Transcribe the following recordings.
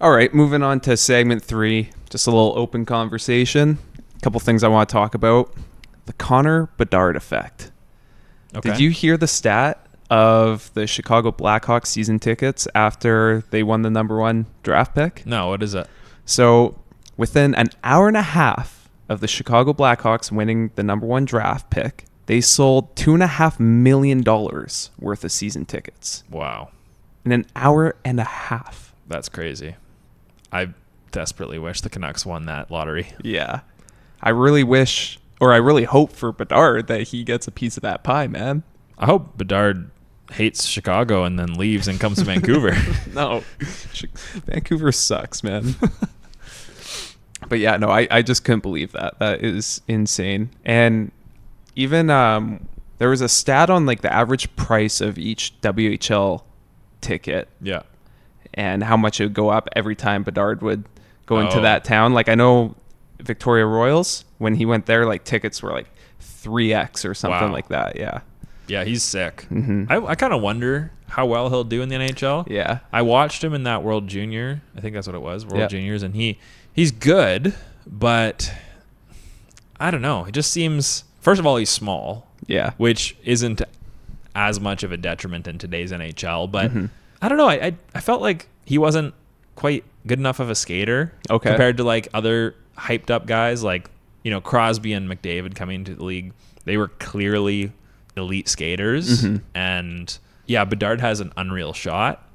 All right, moving on to segment 3. Just a little open conversation. A couple things I want to talk about. The Connor Bedard effect. Okay. Did you hear the stat of the Chicago Blackhawks season tickets after they won the number 1 draft pick? No, what is it? So within an hour and a half of the Chicago Blackhawks winning the number 1 draft pick, they sold $2.5 million worth of season tickets. Wow. In an hour and a half. That's crazy. I desperately wish the Canucks won that lottery. Yeah. I really wish, or I really hope for Bedard that he gets a piece of that pie, man. I hope Bedard hates Chicago and then leaves and comes to Vancouver. No. Vancouver sucks, man. But yeah, no, I just couldn't believe that. That is insane. And even there was a stat on like the average price of each WHL ticket. Yeah. And how much it would go up every time Bedard would go into that town. Like I know Victoria Royals, when he went there, like tickets were like 3x or something like that. Yeah. Yeah, he's sick. Mm-hmm. I kind of wonder how well he'll do in the NHL. Yeah. I watched him in that World Junior. I think that's what it was, World Juniors. And he's good, but I don't know. It just seems, first of all, he's small. Yeah. Which isn't as much of a detriment in today's NHL. But I don't know. I felt like he wasn't quite good enough of a skater compared to like other hyped up guys like, Crosby and McDavid coming into the league. They were clearly elite skaters. And yeah, Bedard has an unreal shot,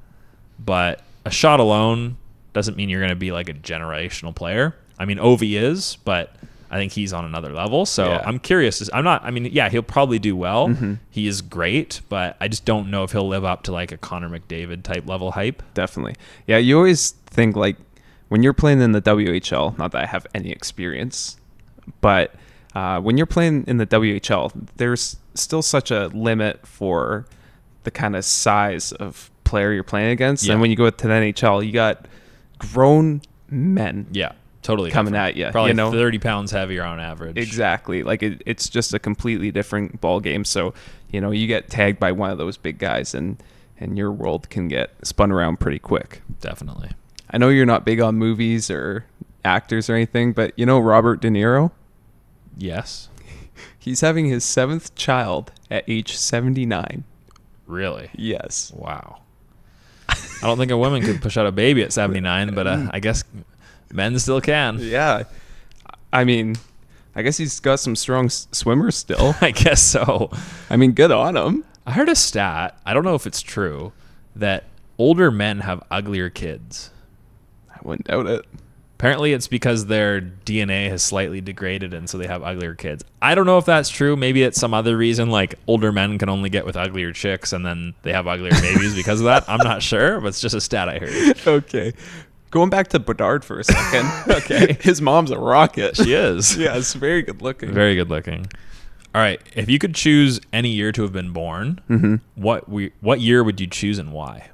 but a shot alone doesn't mean you're going to be like a generational player. I mean, Ovi is, but I think he's on another level. So I'm curious. He'll probably do well. He is great, but I just don't know if he'll live up to like a Connor McDavid type level hype. Definitely. Yeah, you always think like when you're playing in the WHL, not that I have any experience, but when you're playing in the WHL, there's still such a limit for the kind of size of player you're playing against. And when you go to the NHL, you got grown men. Yeah. Totally coming different. at you. Probably 30 pounds heavier on average. Exactly. Like it's just a completely different ball game. So, you get tagged by one of those big guys and your world can get spun around pretty quick. Definitely. I know you're not big on movies or actors or anything, but Robert De Niro? Yes. He's having his 7th child at age 79. Really? Yes. Wow. I don't think a woman could push out a baby at 79, but I guess men still can. Yeah. I mean, I guess he's got some strong swimmers still. I guess so. I mean, good on him. I heard a stat, I don't know if it's true, that older men have uglier kids. I wouldn't doubt it. Apparently it's because their DNA has slightly degraded and so they have uglier kids. I don't know if that's true. Maybe it's some other reason, like older men can only get with uglier chicks and then they have uglier babies because of that. I'm not sure, but it's just a stat I heard. Okay. Going back to Bedard for a second. Okay. His mom's a rocket. She is. Yeah, it's very good looking. Very good looking. All right. If you could choose any year to have been born, what year would you choose and why?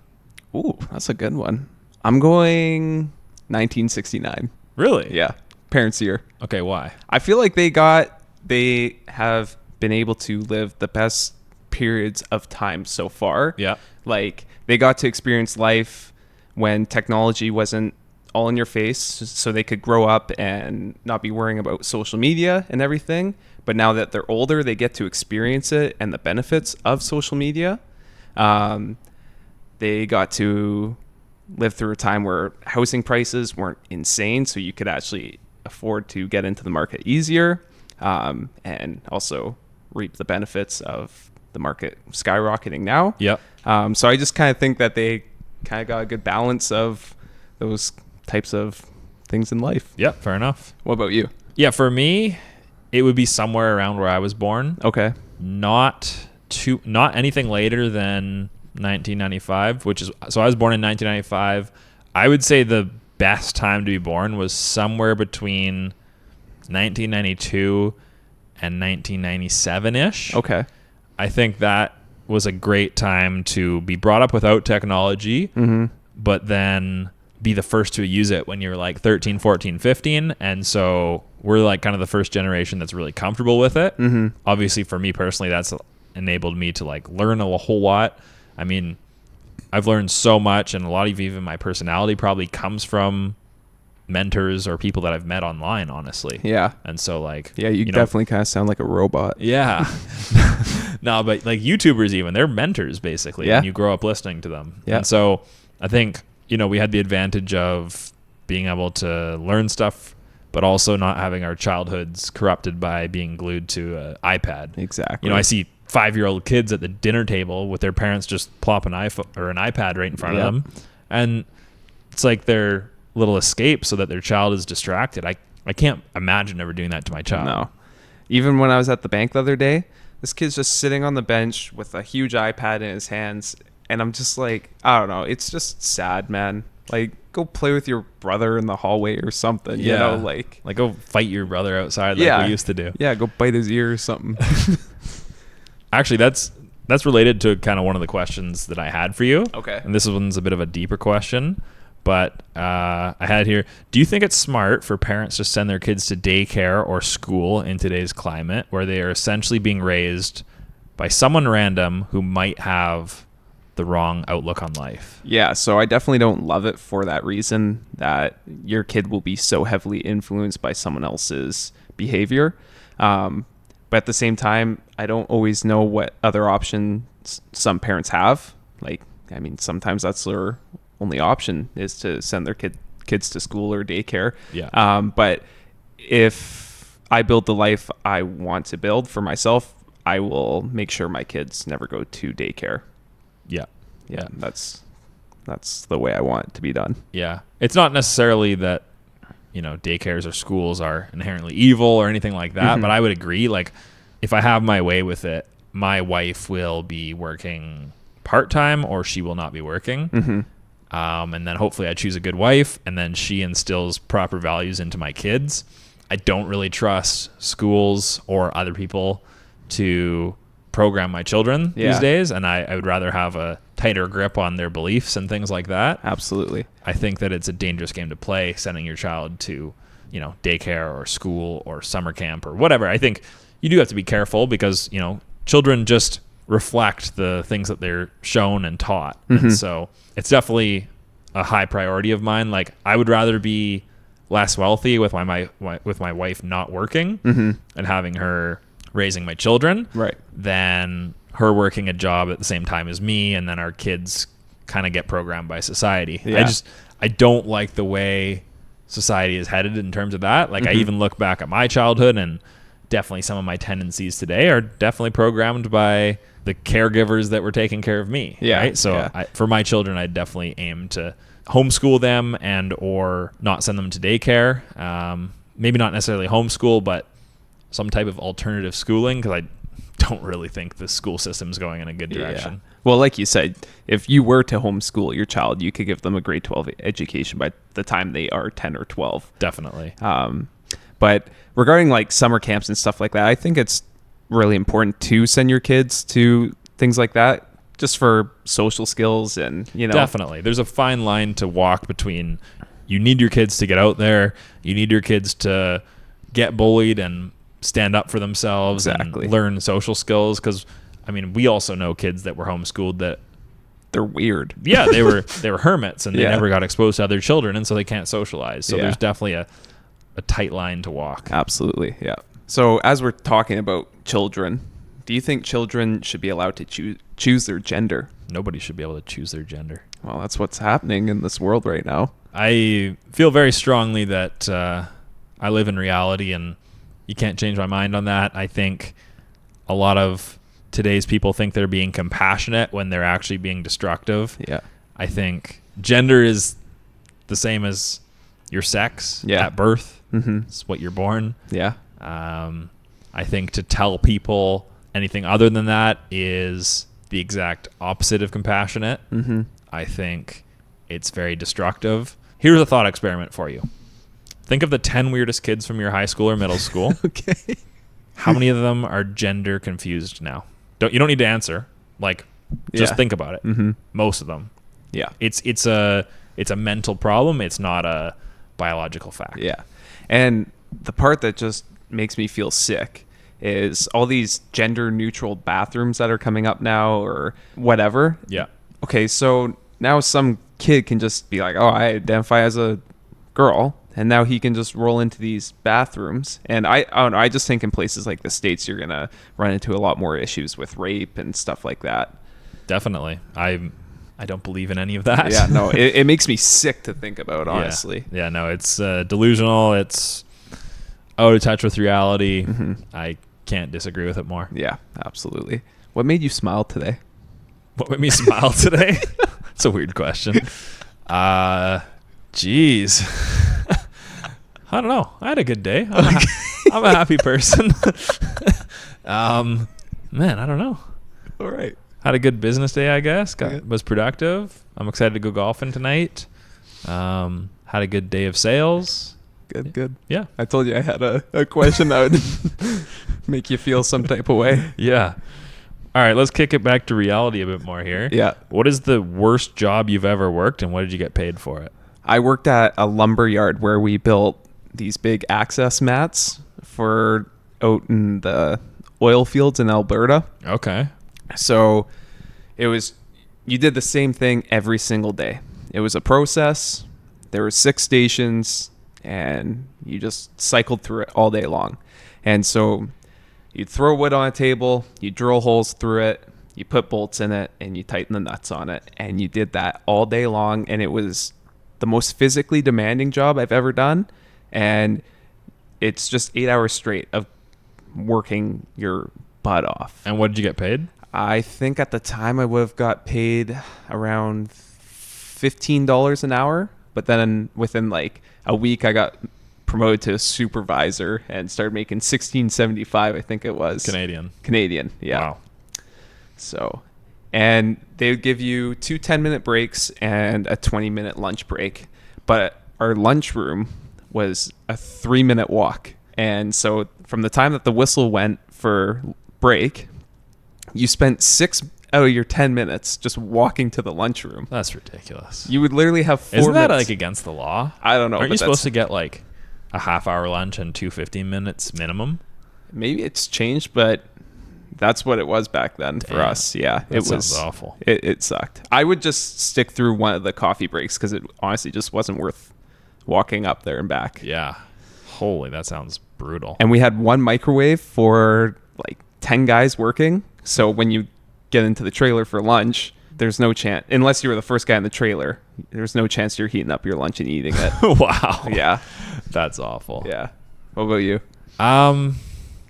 Ooh, that's a good one. I'm going 1969. Really? Yeah. Parents' year. Okay, why? I feel like they have been able to live the best periods of time so far. Yeah. Like they got to experience life when technology wasn't all in your face, so they could grow up and not be worrying about social media and everything. But now that they're older, they get to experience it and the benefits of social media. They got to live through a time where housing prices weren't insane, so you could actually afford to get into the market easier, and also reap the benefits of the market skyrocketing now. Yep. So I just kind of think that they kind of got a good balance of those types of things in life. Yep, fair enough. What about you? Yeah, for me, it would be somewhere around where I was born. Okay. Not anything later than 1995, so I was born in 1995. I would say the best time to be born was somewhere between 1992 and 1997-ish. Okay. I think that was a great time to be brought up without technology, but then be the first to use it when you're like 13, 14, 15. And so we're like kind of the first generation that's really comfortable with it. Obviously, for me personally, that's enabled me to like learn a whole lot. I mean, I've learned so much, and a lot of even my personality probably comes from mentors or people that I've met online, honestly. Yeah. And so like, yeah, you definitely kind of sound like a robot. Yeah. No, but like YouTubers even, they're mentors basically. Yeah. And you grow up listening to them. Yeah. And so I think, we had the advantage of being able to learn stuff, but also not having our childhoods corrupted by being glued to an iPad. Exactly. I see 5-year-old kids at the dinner table with their parents just plop an iPhone or an iPad right in front of them. And it's like their little escape so that their child is distracted. I can't imagine ever doing that to my child. No. Even when I was at the bank the other day, this kid's just sitting on the bench with a huge iPad in his hands. And I'm just like, I don't know. It's just sad, man. Like, go play with your brother in the hallway or something. Yeah. Like go fight your brother outside like we used to do. Yeah, go bite his ear or something. Actually, that's related to kind of one of the questions that I had for you. Okay. And this one's a bit of a deeper question. But I had here, do you think it's smart for parents to send their kids to daycare or school in today's climate where they are essentially being raised by someone random who might have the wrong outlook on life? Yeah, so I definitely don't love it for that reason, that your kid will be so heavily influenced by someone else's behavior. But at the same time, I don't always know what other options some parents have. Like, I mean, sometimes that's their only option is to send their kids to school or daycare. Yeah. But if I build the life I want to build for myself, I will make sure my kids never go to daycare. Yeah. Yeah. That's the way I want it to be done. Yeah. It's not necessarily that, daycares or schools are inherently evil or anything like that, but I would agree. Like, if I have my way with it, my wife will be working part-time or she will not be working. And then hopefully I choose a good wife, and then she instills proper values into my kids. I don't really trust schools or other people to program my children these days, and I would rather have a tighter grip on their beliefs and things like that. Absolutely. I think that it's a dangerous game to play, sending your child to, daycare or school or summer camp or whatever. I think you do have to be careful because, children just reflect the things that they're shown and taught. And so it's definitely a high priority of mine. Like, I would rather be less wealthy with my wife not working and having her raising my children, right, than her working a job at the same time as me, and then our kids kind of get programmed by society. Yeah. I don't like the way society is headed in terms of that. Like, I even look back at my childhood, and definitely some of my tendencies today are definitely programmed by the caregivers that were taking care of me. Yeah. Right. So for my children, I definitely aim to homeschool them and or not send them to daycare. Maybe not necessarily homeschool, but some type of alternative schooling, because I don't really think the school system is going in a good direction. Yeah. Well, like you said, if you were to homeschool your child, you could give them a grade 12 education by the time they are 10 or 12. Definitely. But regarding like summer camps and stuff like that, I think it's really important to send your kids to things like that just for social skills and, Definitely. There's a fine line to walk between you need your kids to get out there, you need your kids to get bullied and stand up for themselves and learn social skills, because I mean, we also know kids that were homeschooled that they're weird. Yeah, they were hermits and they never got exposed to other children, and so they can't socialize. So there's definitely a tight line to walk. Absolutely. Yeah. So as we're talking about children, do you think children should be allowed to choose their gender? Nobody should be able to choose their gender. Well, that's what's happening in this world right now. I feel very strongly that I live in reality, and you can't change my mind on that. I think a lot of today's people think they're being compassionate when they're actually being destructive. Yeah. I think gender is the same as your sex at birth. It's what you're born. Yeah. I think to tell people anything other than that is the exact opposite of compassionate. I think it's very destructive. Here's a thought experiment for you. Think of the 10 weirdest kids from your high school or middle school. Okay. How many of them are gender confused now? You don't need to answer. Like, just think about it. Most of them. Yeah. It's a mental problem. It's not a biological fact. Yeah. And the part that just makes me feel sick is all these gender neutral bathrooms that are coming up now or whatever. Yeah. Okay, so now some kid can just be like, oh, I identify as a girl, and now he can just roll into these bathrooms. And I don't know, I just think in places like the States, you're gonna run into a lot more issues with rape and stuff like that. Definitely. I don't believe in any of that. Yeah, no, it makes me sick to think about, honestly. Yeah, no, it's delusional. It's out of touch with reality. I can't disagree with it more. Yeah, absolutely. What made you smile today? What made me smile today? That's a weird question. Jeez. I don't know. I had a good day. I'm a happy person. Man, I don't know. All right. Had a good business day, I guess. Was productive. I'm excited to go golfing tonight. Had a good day of sales. Good. Yeah. I told you I had a question that would make you feel some type of way. Yeah. All right, let's kick it back to reality a bit more here. Yeah. What is the worst job you've ever worked, and what did you get paid for it? I worked at a lumber yard where we built these big access mats for out in the oil fields in Alberta. Okay. So you did the same thing every single day. It was a process. There were 6 stations, and you just cycled through it all day long. And so you'd throw wood on a table, you drill holes through it, you put bolts in it, and you tighten the nuts on it. And you did that all day long, and it was the most physically demanding job I've ever done. And it's just 8 hours straight of working your butt off. And what did you get paid? I think at the time I would have got paid around $15 an hour. But then within like a week, I got promoted to a supervisor and started making $16.75, I think it was. Canadian, yeah. Wow. So, and they would give you 2 10-minute breaks and a 20-minute lunch break. But our lunchroom was a 3-minute walk. And so from the time that the whistle went for break, you spent 6 out of your 10 minutes just walking to the lunchroom. That's ridiculous. You would literally have 4 Isn't that minutes. like against the law? I don't know. Aren't you supposed to get like a half-hour lunch and 2 15-minutes minimum? Maybe it's changed, but that's what it was back then for us. Yeah, it was awful. It sucked. I would just stick through one of the coffee breaks because it honestly just wasn't worth walking up there and back. Yeah. Holy, that sounds brutal. And we had one microwave for like 10 guys working. So when you get into the trailer for lunch, there's no chance, unless you were the first guy in the trailer, there's no chance you're heating up your lunch and eating it. Wow. Yeah. That's awful. Yeah. What about you?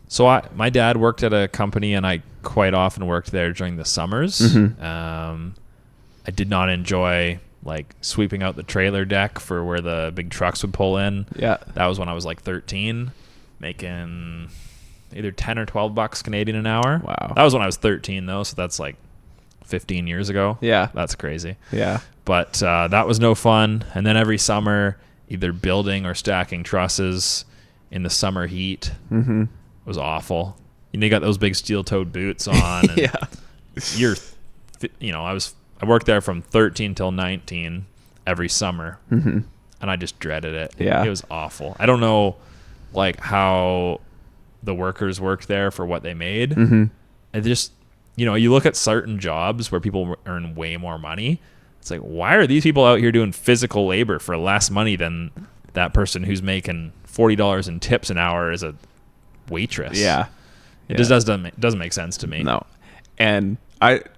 So my dad worked at a company, and I quite often worked there during the summers. I did not enjoy like sweeping out the trailer deck for where the big trucks would pull in. Yeah. That was when I was like 13, making either 10 or 12 bucks Canadian an hour. Wow. That was when I was 13 though, so that's like 15 years ago. Yeah. That's crazy. Yeah. But that was no fun. And then every summer, either building or stacking trusses in the summer heat was awful. You got those big steel-toed boots on. And I worked there from 13 till 19 every summer, and I just dreaded it. Yeah. It was awful. I don't know like how the workers worked there for what they made. It just, you look at certain jobs where people earn way more money. It's like, why are these people out here doing physical labor for less money than that person who's making $40 in tips an hour as a waitress? Yeah. It just doesn't make sense to me. No. And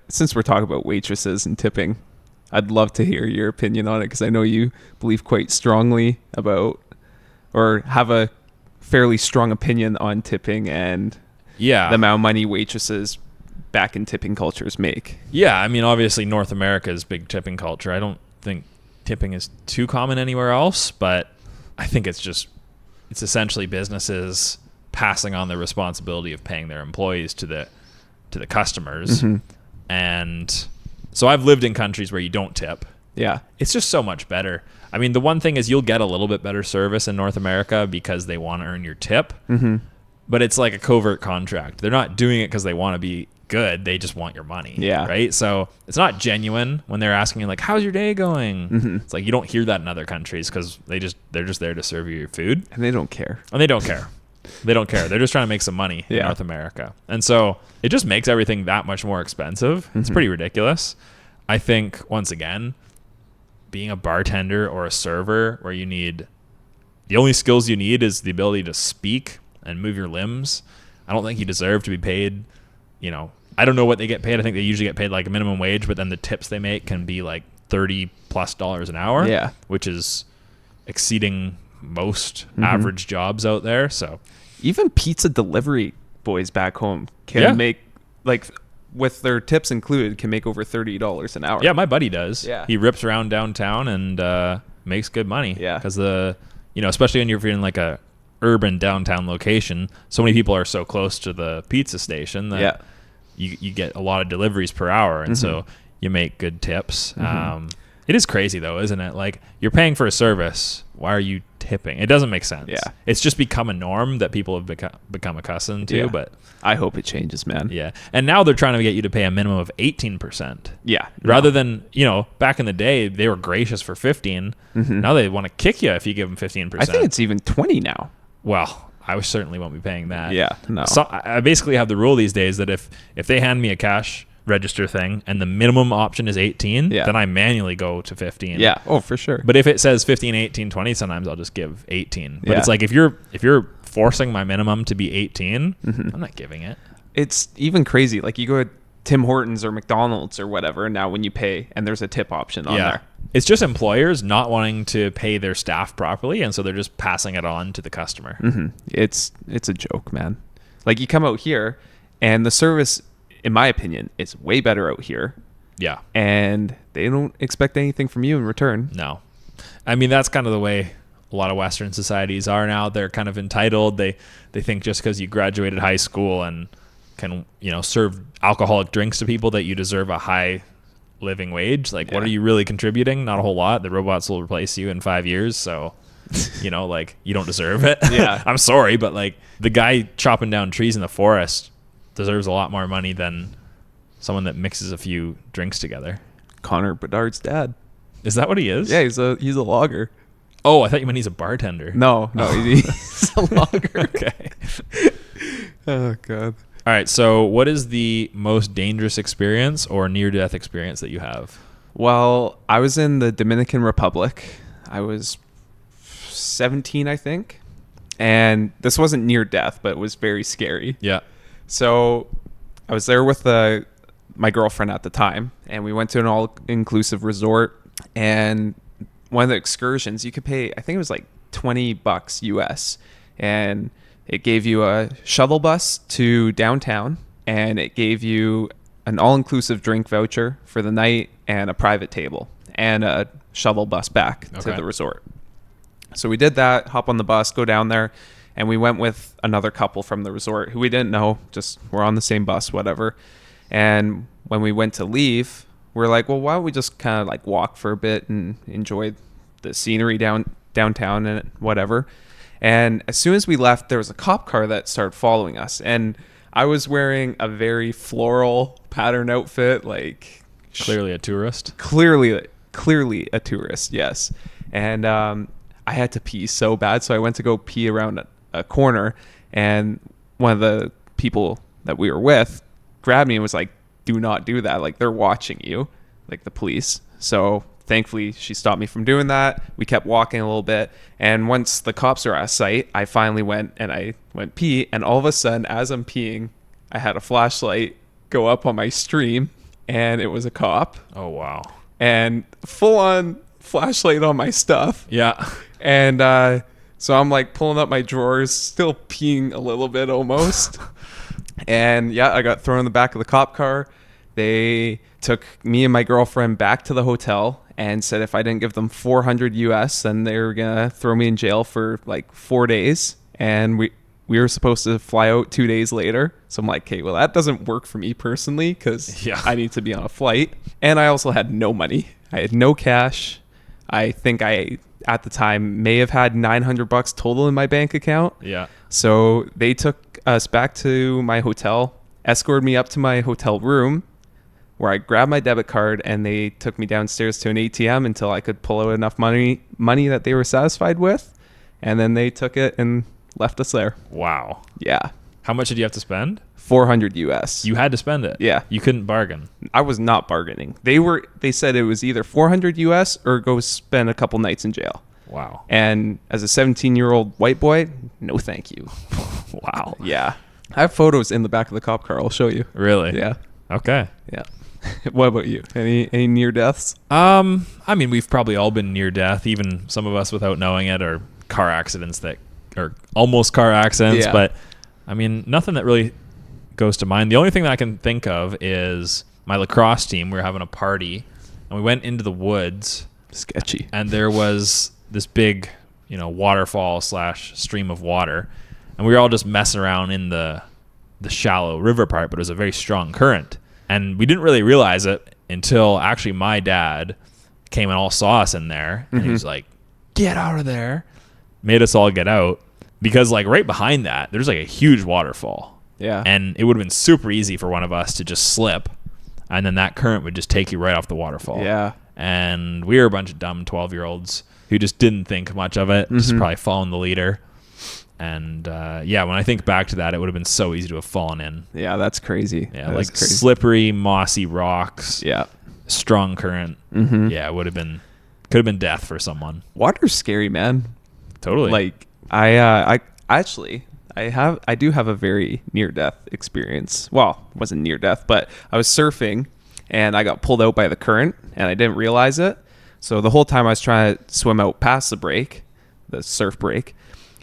since we're talking about waitresses and tipping, I'd love to hear your opinion on it, because I know you believe quite strongly about, or have a fairly strong opinion on tipping and the amount of money waitresses back in tipping cultures make. Yeah, I mean, obviously North America's big tipping culture. I don't think tipping is too common anywhere else, but I think it's essentially businesses passing on the responsibility of paying their employees to the customers. And so I've lived in countries where you don't tip. Yeah. It's just so much better. I mean, the one thing is you'll get a little bit better service in North America because they want to earn your tip. But it's like a covert contract. They're not doing it because they want to be good. They just want your money. Yeah. Right? So it's not genuine when they're asking you like, how's your day going? It's like you don't hear that in other countries because they're just there to serve you your food. And they don't care. They don't care. They're just trying to make some money in North America. And so it just makes everything that much more expensive. It's pretty ridiculous. I think, once again, being a bartender or a server where the only skills you need is the ability to speak and move your limbs. I don't think you deserve to be paid, I don't know what they get paid. I think they usually get paid like a minimum wage, but then the tips they make can be like $30+ an hour. Yeah. Which is exceeding most average jobs out there. So even pizza delivery boys back home can make, like, with their tips included, can make over $30 an hour. Yeah, my buddy does. Yeah. He rips around downtown and makes good money. Yeah. Because especially when you're in like a urban downtown location, so many people are so close to the pizza station that you get a lot of deliveries per hour, and so you make good tips. It is crazy though, isn't it? Like, you're paying for a service, why are you tipping? It doesn't make sense. Yeah. It's just become a norm that people have become accustomed to. But I hope it changes, man. Yeah. And now they're trying to get you to pay a minimum of 18%. Yeah. Rather than, back in the day, they were gracious for 15. Now they want to kick you if you give them 15%. I think it's even 20 now. Well, I certainly won't be paying that. Yeah, no. So I basically have the rule these days that if they hand me a cash register thing and the minimum option is 18, then I manually go to 15. Yeah. Oh, for sure. But if it says 15, 18, 20, sometimes I'll just give 18. But it's like, if you're forcing my minimum to be 18, I'm not giving it. It's even crazy. Like, you go to Tim Hortons or McDonald's or whatever now when you pay, and there's a tip option on there. It's just employers not wanting to pay their staff properly, and so they're just passing it on to the customer. It's a joke, man. Like, you come out here, and the service, in my opinion, is way better out here. Yeah. And they don't expect anything from you in return. No. I mean, that's kind of the way a lot of Western societies are now. They're kind of entitled. They think just because you graduated high school and can, serve alcoholic drinks to people that you deserve a high living wage. Like, what are you really contributing? Not a whole lot. The robots will replace you in 5 years. So, like, you don't deserve it. Yeah. I'm sorry, but like, the guy chopping down trees in the forest deserves a lot more money than someone that mixes a few drinks together. Connor Bedard's dad. Is that what he is? Yeah, he's a logger. Oh, I thought you meant he's a bartender. No, he's a logger. Okay. Oh, God. All right, so what is the most dangerous experience or near-death experience that you have? Well, I was in the Dominican Republic. I was 17, I think. And this wasn't near death, but it was very scary. Yeah. So I was there with my girlfriend at the time, and we went to an all-inclusive resort. And one of the excursions, you could pay, I think it was like $20 US, and it gave you a shuttle bus to downtown, and it gave you an all-inclusive drink voucher for the night and a private table and a shuttle bus back to the resort. So we did that, hop on the bus, go down there, and we went with another couple from the resort who we didn't know, just we're on the same bus, whatever. And when we went to leave, we're like, well, why don't we just kind of like walk for a bit and enjoy the scenery downtown and whatever. And as soon as we left, there was a cop car that started following us. And I was wearing a very floral pattern outfit, like clearly a tourist. Clearly a tourist, yes. And I had to pee so bad, so I went to go pee around a corner, and one of the people that we were with grabbed me and was like, do not do that. Like, they're watching you, like the police. So thankfully, she stopped me from doing that. We kept walking a little bit. And once the cops are out of sight, I finally went pee. And all of a sudden, as I'm peeing, I had a flashlight go up on my stream, and it was a cop. Oh, wow. And full on flashlight on my stuff. Yeah. And so I'm like pulling up my drawers, still peeing a little bit almost. And yeah, I got thrown in the back of the cop car. They took me and my girlfriend back to the hotel and said if I didn't give them $400 US, then they were going to throw me in jail for like 4 days. And we were supposed to fly out 2 days later. So I'm like, okay, well, that doesn't work for me personally because I need to be on a flight. And I also had no money. I had no cash. I think I, at the time, may have had $900 total in my bank account. Yeah. So they took us back to my hotel, escorted me up to my hotel room, where I grabbed my debit card, and they took me downstairs to an ATM until I could pull out enough money that they were satisfied with. And then they took it and left us there. Wow. Yeah. How much did you have to spend? $400 US. You had to spend it. Yeah. You couldn't bargain. I was not bargaining. They said it was either $400 US or go spend a couple nights in jail. Wow. And as a 17-year-old white boy, no thank you. Wow. Yeah. I have photos in the back of the cop car. I'll show you. Really? Yeah. Okay. Yeah. What about you? Any near deaths? I mean, we've probably all been near death, even some of us without knowing it, or car accidents or almost car accidents. Yeah. But I mean, nothing that really goes to mind. The only thing that I can think of is my lacrosse team. We were having a party and we went into the woods. Sketchy. And there was this big, waterfall / stream of water. And we were all just messing around in the shallow river part, but it was a very strong current. And we didn't really realize it until actually my dad came and all saw us in there. And he was like, get out of there. Made us all get out. Because like right behind that, there's like a huge waterfall. Yeah. And it would have been super easy for one of us to just slip. And then that current would just take you right off the waterfall. Yeah. And we were a bunch of dumb 12-year-olds who just didn't think much of it. Just probably following the leader. And when I think back to that, it would have been so easy to have fallen in. Yeah, that's crazy. Yeah, like slippery, mossy rocks. Yeah. Strong current. Yeah, could have been death for someone. Water's scary, man. Totally. Like I do have a very near death experience. Well, it wasn't near death, but I was surfing and I got pulled out by the current and I didn't realize it. So the whole time I was trying to swim out past the surf break.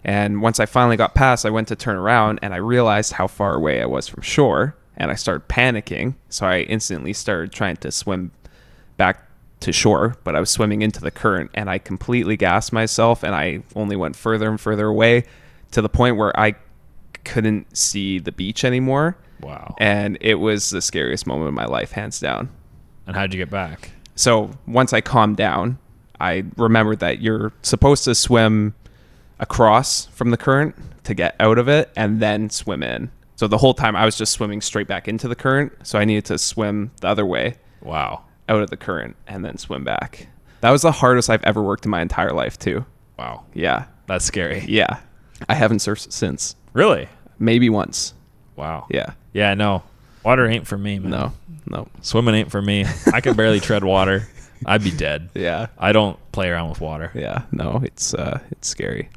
And once I finally got past, I went to turn around and I realized how far away I was from shore and I started panicking. So I instantly started trying to swim back to shore, but I was swimming into the current and I completely gassed myself and I only went further and further away to the point where I couldn't see the beach anymore. Wow. And it was the scariest moment of my life, hands down. And how'd you get back? So once I calmed down, I remembered that you're supposed to swim across from the current to get out of it and then swim in. So the whole time I was just swimming straight back into the current. So I needed to swim the other way. Wow. Out of the current and then swim back. That was the hardest I've ever worked in my entire life too. Wow. Yeah. That's scary. Yeah. I haven't surfed since. Really? Maybe once. Wow. Yeah. Yeah, no. Water ain't for me, man. No. Swimming ain't for me. I can barely tread water. I'd be dead. Yeah. I don't play around with water. Yeah. No, it's scary.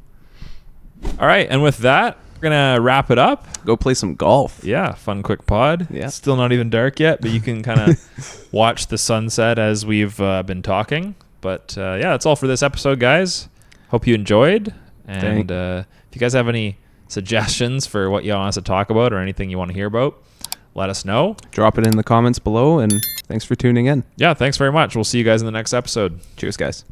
All right, and with that, we're gonna wrap it up. Go play some golf. Yeah, fun quick pod. Yeah. It's still not even dark yet, but you can kind of watch the sunset as we've been talking. But that's all for this episode, guys. Hope you enjoyed. And if you guys have any suggestions for what you want us to talk about or anything you want to hear about, let us know. Drop it in the comments below, and thanks for tuning in. Yeah, thanks very much. We'll see you guys in the next episode. Cheers, guys.